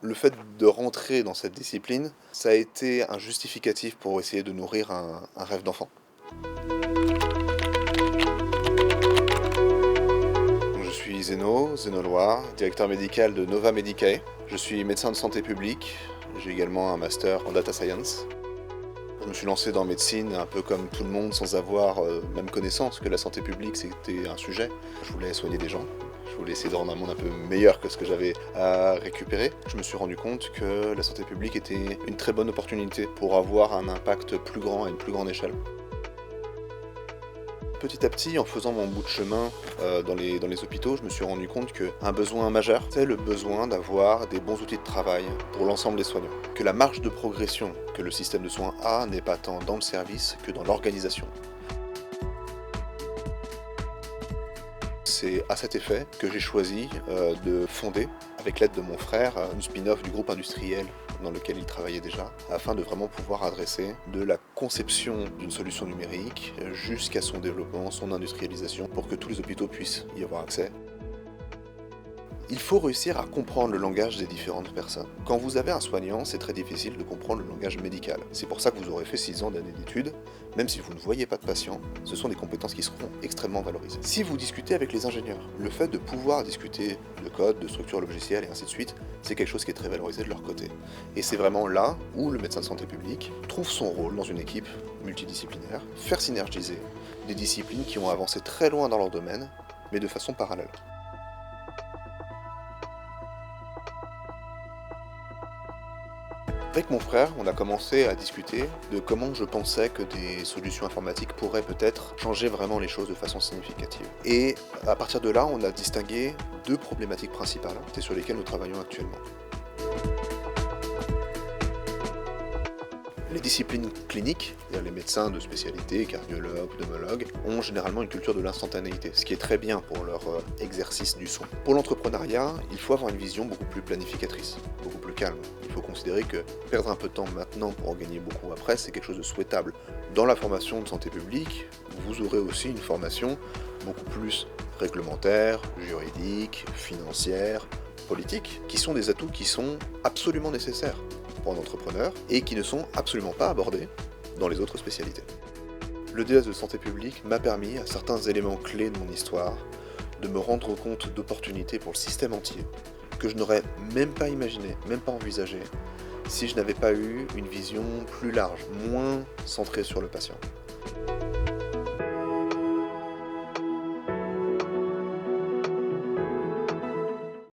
Le fait de rentrer dans cette discipline, ça a été un justificatif pour essayer de nourrir un rêve d'enfant. Je suis Zeno Loire, directeur médical de Nova Medicae. Je suis médecin de santé publique, j'ai également un master en data science. Je me suis lancé dans médecine un peu comme tout le monde sans avoir même connaissance que la santé publique c'était un sujet. Je voulais soigner des gens, je voulais essayer de rendre un monde un peu meilleur que ce que j'avais à récupérer. Je me suis rendu compte que la santé publique était une très bonne opportunité pour avoir un impact plus grand à une plus grande échelle. Petit à petit, en faisant mon bout de chemin dans les hôpitaux, je me suis rendu compte qu'un besoin majeur, c'est le besoin d'avoir des bons outils de travail pour l'ensemble des soignants. Que la marge de progression que le système de soins a n'est pas tant dans le service que dans l'organisation. C'est à cet effet que j'ai choisi de fonder, avec l'aide de mon frère, une spin-off du groupe industriel dans lequel il travaillait déjà, afin de vraiment pouvoir adresser de la conception d'une solution numérique jusqu'à son développement, son industrialisation, pour que tous les hôpitaux puissent y avoir accès. Il faut réussir à comprendre le langage des différentes personnes. Quand vous avez un soignant, c'est très difficile de comprendre le langage médical. C'est pour ça que vous aurez fait 6 ans d'années d'études. Même si vous ne voyez pas de patient, ce sont des compétences qui seront extrêmement valorisées. Si vous discutez avec les ingénieurs, le fait de pouvoir discuter de code, de structure logicielle et ainsi de suite, c'est quelque chose qui est très valorisé de leur côté. Et c'est vraiment là où le médecin de santé publique trouve son rôle dans une équipe multidisciplinaire, faire synergiser des disciplines qui ont avancé très loin dans leur domaine, mais de façon parallèle. Avec mon frère, on a commencé à discuter de comment je pensais que des solutions informatiques pourraient peut-être changer vraiment les choses de façon significative. Et à partir de là, on a distingué 2 problématiques principales, c'est sur lesquelles nous travaillons actuellement. Les disciplines cliniques, c'est-à-dire les médecins de spécialité, cardiologues, pneumologues, ont généralement une culture de l'instantanéité, ce qui est très bien pour leur exercice du soin. Pour l'entrepreneuriat, il faut avoir une vision beaucoup plus planificatrice, beaucoup plus calme. Il faut considérer que perdre un peu de temps maintenant pour en gagner beaucoup après, c'est quelque chose de souhaitable. Dans la formation de santé publique, vous aurez aussi une formation beaucoup plus réglementaire, juridique, financière, politique, qui sont des atouts qui sont absolument nécessaires pour un entrepreneur et qui ne sont absolument pas abordés dans les autres spécialités. Le DS de santé publique m'a permis, à certains éléments clés de mon histoire, de me rendre compte d'opportunités pour le système entier que je n'aurais même pas imaginé, même pas envisagé, si je n'avais pas eu une vision plus large, moins centrée sur le patient.